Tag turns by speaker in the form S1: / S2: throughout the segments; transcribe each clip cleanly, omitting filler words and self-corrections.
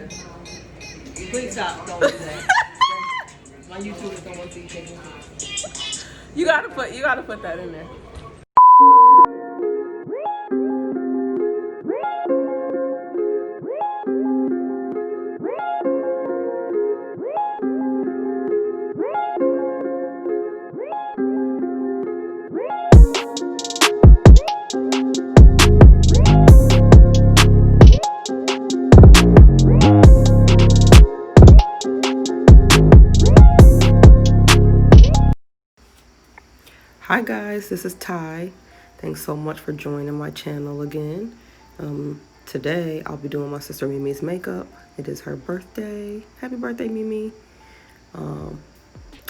S1: Please stop. Don't do that. My YouTubers don't want to see you taking pictures.
S2: You gotta put that in there. Hi guys, this is Ty. Thanks so much for joining my channel again. Today I'll be doing my sister Mimi's makeup. It is her birthday. Happy birthday, Mimi. I'm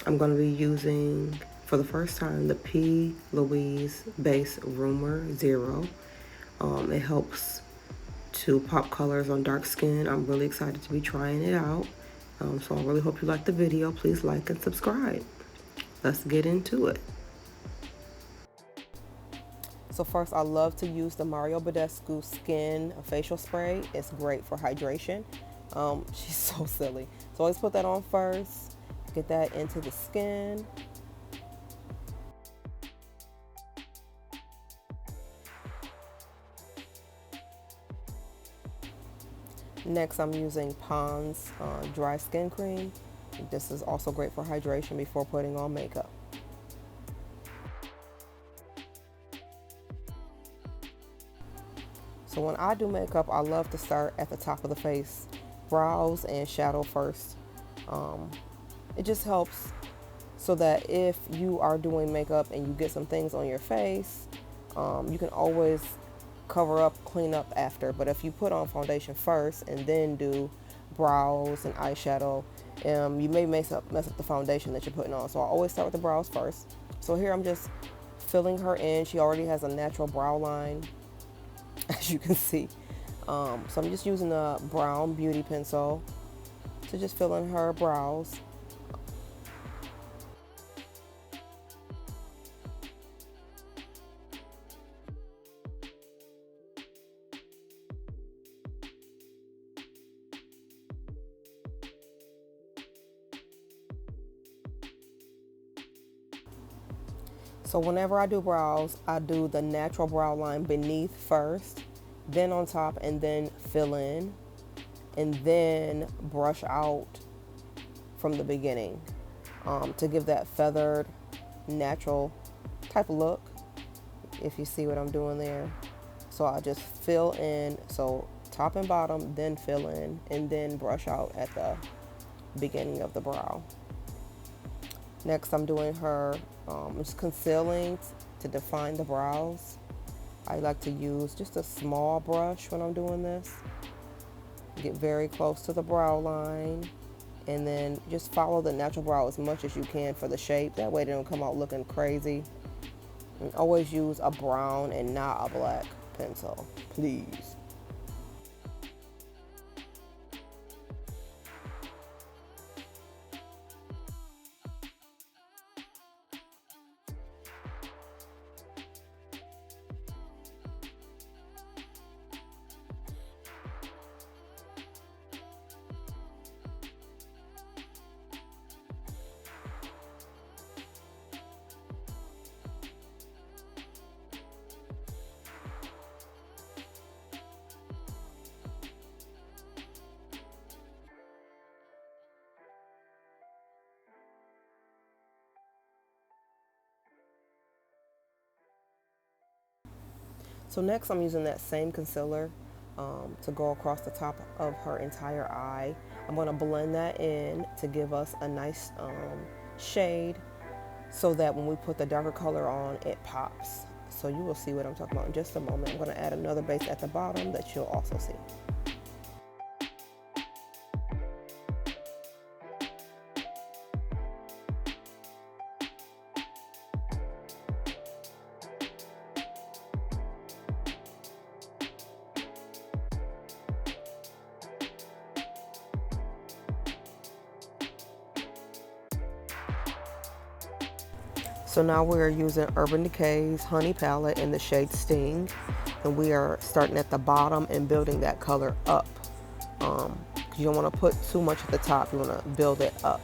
S2: going to be using, for the first time, the P.louisebase Rumour Zero. It helps to pop colors on dark skin. I'm really excited to be trying it out. So I really hope you like the video. Please like and subscribe. Let's get into it. So first, I love to use the Badescu Skin Facial Spray. It's great for hydration. She's so silly. So always put that on first. Get that into the skin. Next, I'm using Pond's Dry Skin Cream. This is also great for hydration before putting on makeup. So when I do makeup, I love to start at the top of the face, brows and shadow first. It just helps so that if you are doing makeup and you get some things on your face, you can always cover up, clean up after. But if you put on foundation first and then do brows and eyeshadow, you may mess up the foundation that you're putting on. So I always start with the brows first. So here I'm just filling her in. She already has a natural brow line, as you can see. So I'm just using a brown beauty pencil to just fill in her brows. So whenever I do brows, I do the natural brow line beneath first, then on top, and then fill in, and then brush out from the beginning to give that feathered, natural type of look, if you see what I'm doing there. So I just fill in, so top and bottom, then fill in, and then brush out at the beginning of the brow. Next, I'm doing her just concealing to define the brows. I like to use just a small brush when I'm doing this. Get very close to the brow line, and then just follow the natural brow as much as you can for the shape. That way they don't come out looking crazy. And always use a brown and not a black pencil, please. So next I'm using that same concealer to go across the top of her entire eye. I'm going to blend that in to give us a nice shade so that when we put the darker color on, it pops. So you will see what I'm talking about in just a moment. I'm going to add another base at the bottom that you'll also see. So now we're using Urban Decay's Honey Palette in the shade Sting. And we are starting at the bottom and building that color up. You don't want to put too much at the top. You want to build it up.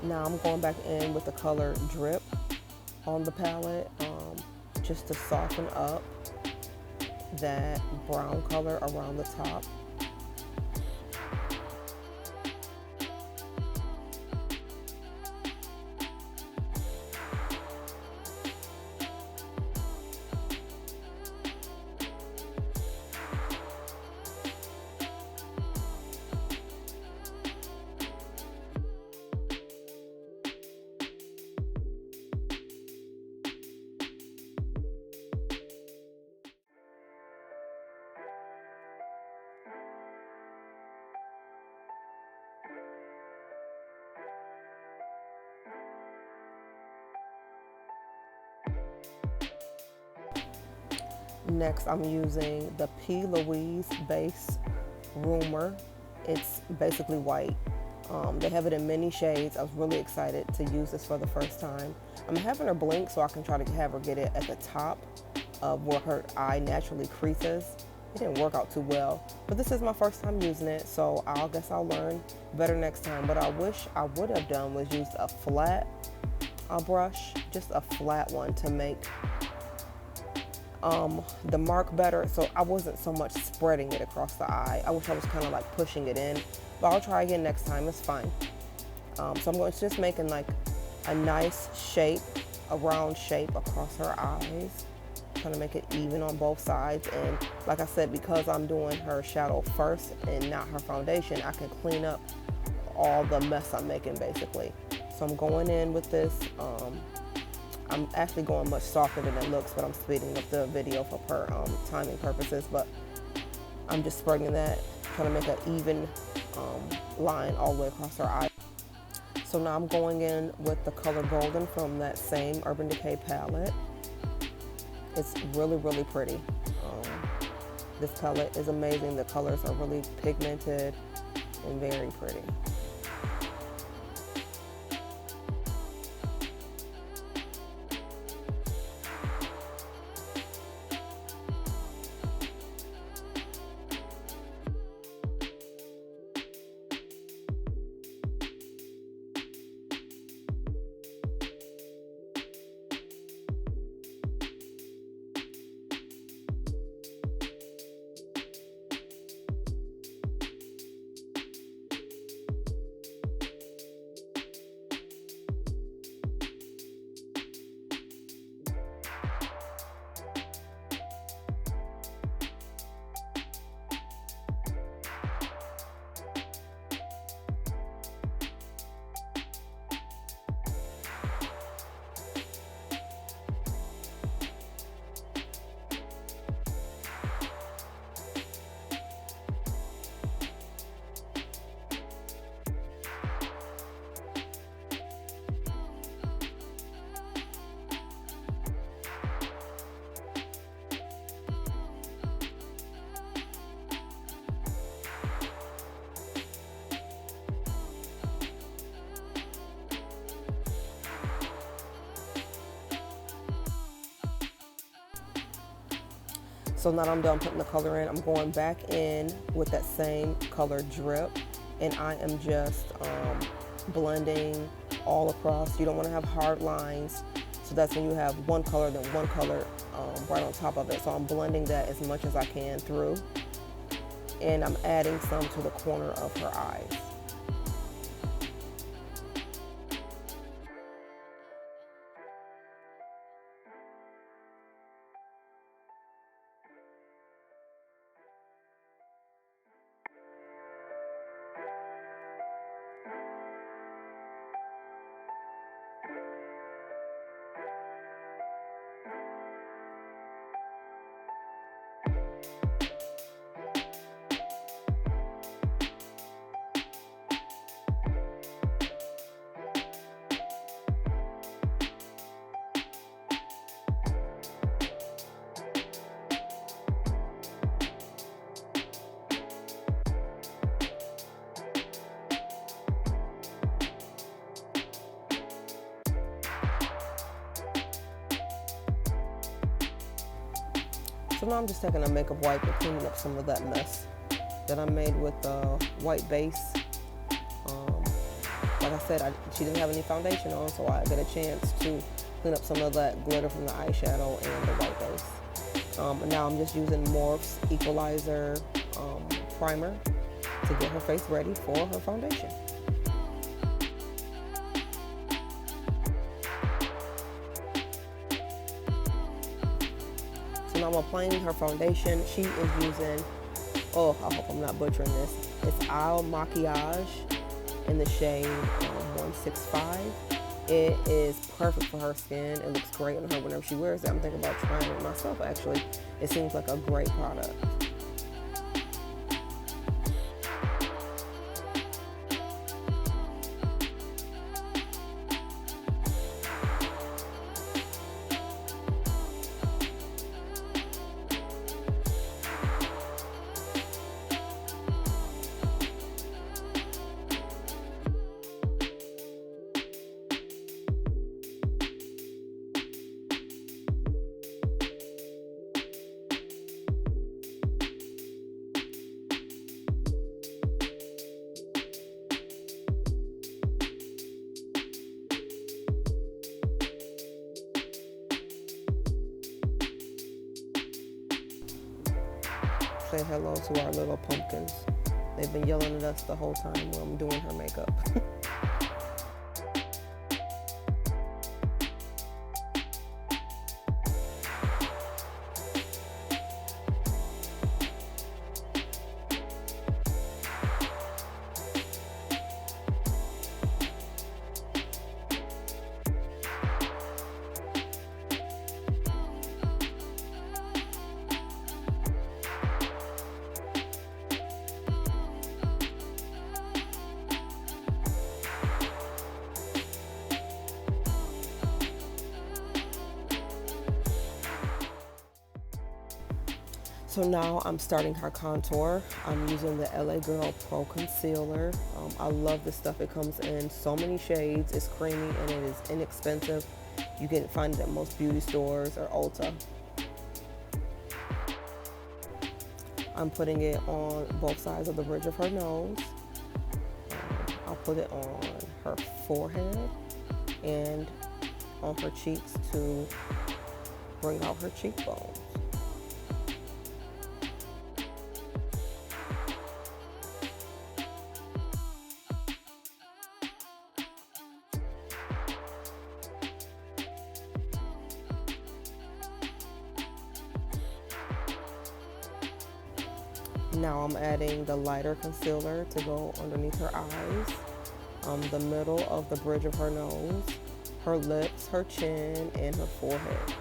S2: Now I'm going back in with the color Drip on the palette, just to soften up that brown color around the top. Next, I'm using the P.louisebase Rumour. It's basically white. They have it in many shades. I was really excited to use this for the first time. I'm having her blink so I can try to have her get it at the top of where her eye naturally creases. It didn't work out too well, but this is my first time using it, so I guess I'll learn better next time. What I wish I would have done was use a flat brush, just a flat one, to make the mark better, so I wasn't so much spreading it across the eye. I wish I was kind of like pushing it in, but I'll try again next time. It's fine. So I'm going to just making like a nice shape, a round shape across her eyes, trying to make it even on both sides. And like I said, because I'm doing her shadow first and not her foundation, I can clean up all the mess I'm making basically. So I'm going in with this. I'm actually going much softer than it looks, but I'm speeding up the video for timing purposes. But I'm just spreading that, trying to make an even line all the way across her eye. So now I'm going in with the color Golden from that same Urban Decay palette. It's really, really pretty. This palette is amazing. The colors are really pigmented and very pretty. So now that I'm done putting the color in, I'm going back in with that same color Drip, and I am just blending all across. You don't want to have hard lines, so that's when you have one color, then one color right on top of it. So I'm blending that as much as I can through, and I'm adding some to the corner of her eyes. So now I'm just taking a makeup wipe and cleaning up some of that mess that I made with the white base. Like I said, she didn't have any foundation on, so I get a chance to clean up some of that glitter from the eyeshadow and the white base. And now I'm just using Morphe's Equalizer primer to get her face ready for her foundation. So now I'm applying her foundation. She is using, oh, I hope I'm not butchering this. It's Makiage in the shade 165. It is perfect for her skin. It looks great on her whenever she wears it. I'm thinking about trying it myself, actually. It seems like a great product. Say hello to our little pumpkins. They've been yelling at us the whole time while I'm doing her makeup. So now I'm starting her contour. I'm using the LA Girl Pro Concealer. I love this stuff. It comes in so many shades. It's creamy and it is inexpensive. You can find it at most beauty stores or Ulta. I'm putting it on both sides of the bridge of her nose. I'll put it on her forehead and on her cheeks to bring out her cheekbones. Now I'm adding the lighter concealer to go underneath her eyes, the middle of the bridge of her nose, her lips, her chin, and her forehead.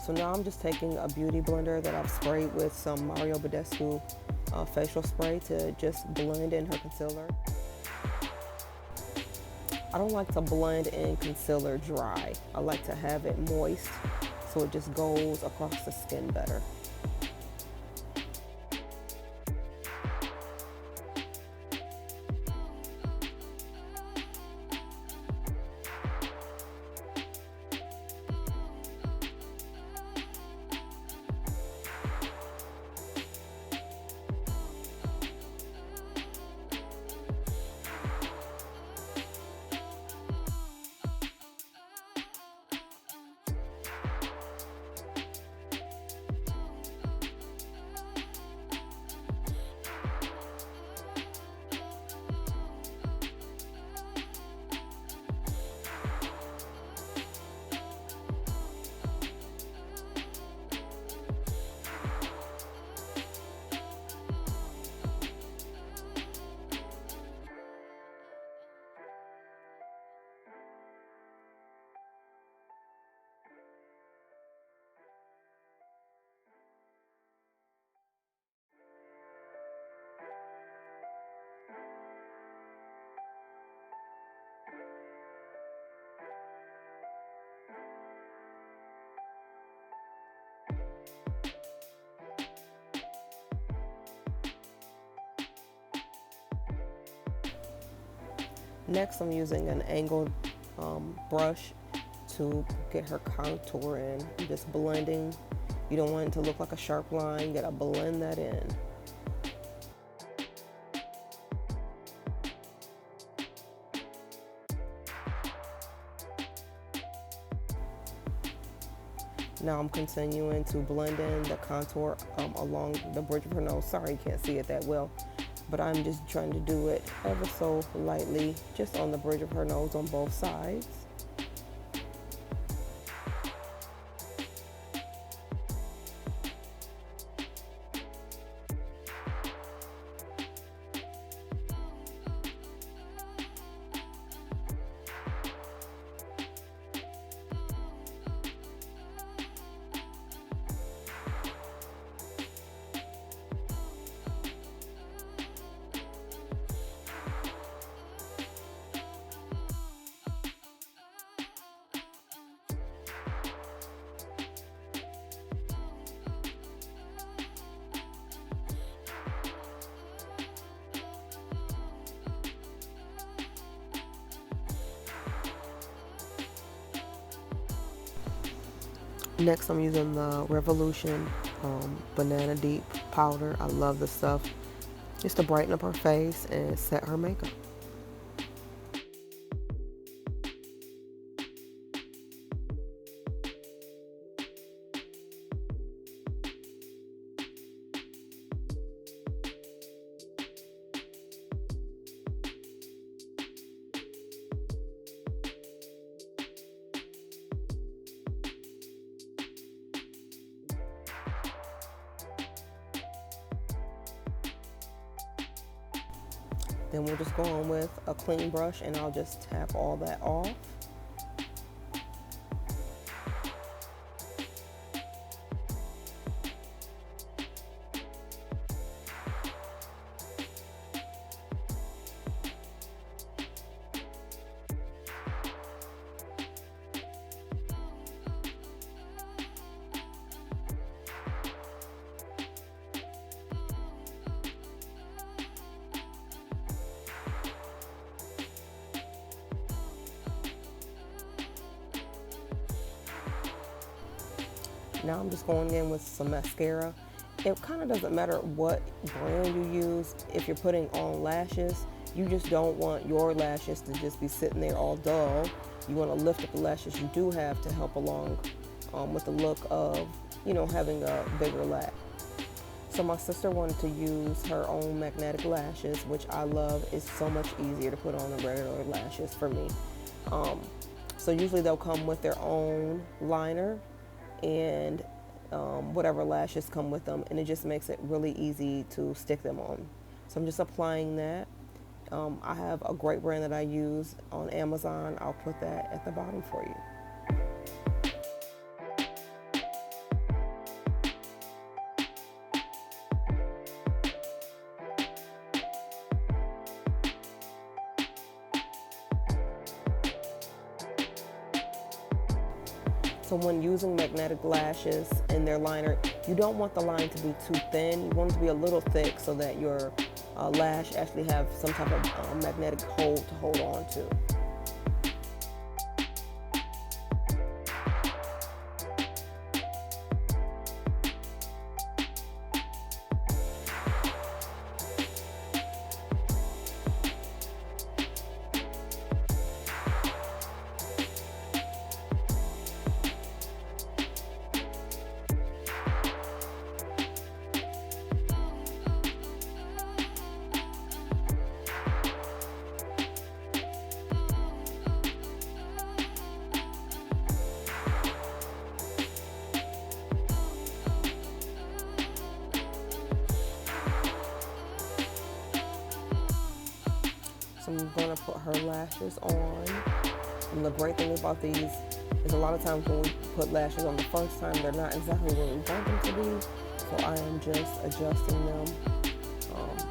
S2: So now I'm just taking a beauty blender that I've sprayed with some Mario Badescu facial spray to just blend in her concealer. I don't like to blend in concealer dry. I like to have it moist so it just goes across the skin better. Next, I'm using an angled brush to get her contour in. I'm just blending. You don't want it to look like a sharp line. You gotta blend that in. Now I'm continuing to blend in the contour along the bridge of her nose. Sorry you can't see it that well, but I'm just trying to do it ever so lightly, just on the bridge of her nose on both sides. Next, I'm using the Revolution Banana Deep powder. I love this stuff, just to brighten up her face and set her makeup. Then we'll just go on with a clean brush and I'll just tap all that off. Now I'm just going in with some mascara. It kind of doesn't matter what brand you use. If you're putting on lashes, you just don't want your lashes to just be sitting there all dull. You want to lift up the lashes you do have to help along with the look of, you know, having a bigger lash. So my sister wanted to use her own magnetic lashes, which I love. It's so much easier to put on than regular lashes for me. So usually they'll come with their own liner and whatever lashes come with them, and it just makes it really easy to stick them on. So I'm just applying that. I have a great brand that I use on Amazon. I'll put that at the bottom for you. So when using magnetic lashes in their liner, you don't want the line to be too thin. You want it to be a little thick so that your lash actually have some type of magnetic hold to hold on to. So I'm going to put her lashes on. And the great thing about these is a lot of times when we put lashes on the first time, they're not exactly where we want them to be. So I am just adjusting them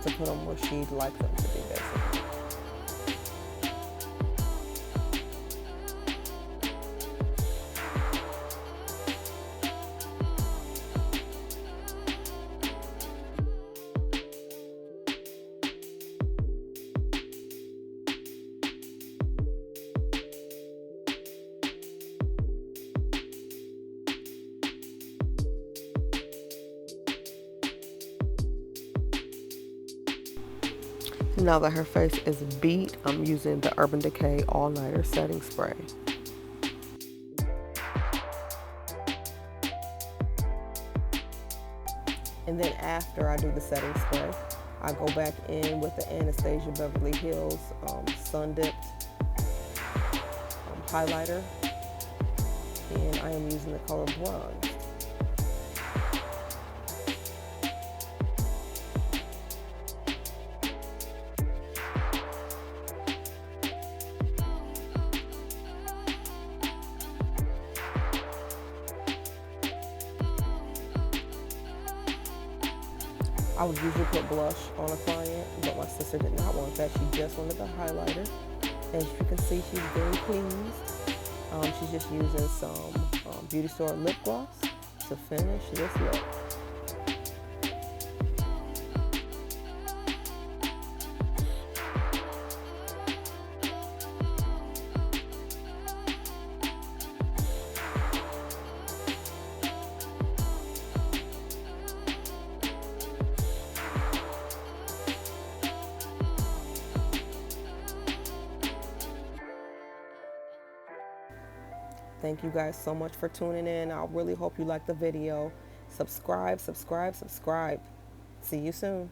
S2: to put them where she'd like them to be, basically. Now that her face is beat, I'm using the Urban Decay All Nighter Setting Spray. And then after I do the setting spray, I go back in with the Anastasia Beverly Hills Sundipped highlighter. And I am using the color Bronze. I would usually put blush on a client, but my sister did not want that. She just wanted the highlighter. As you can see, she's very pleased. She's just using some beauty store lip gloss to finish this look. Thank you guys so much for tuning in. I really hope you liked the video. Subscribe, subscribe, subscribe. See you soon.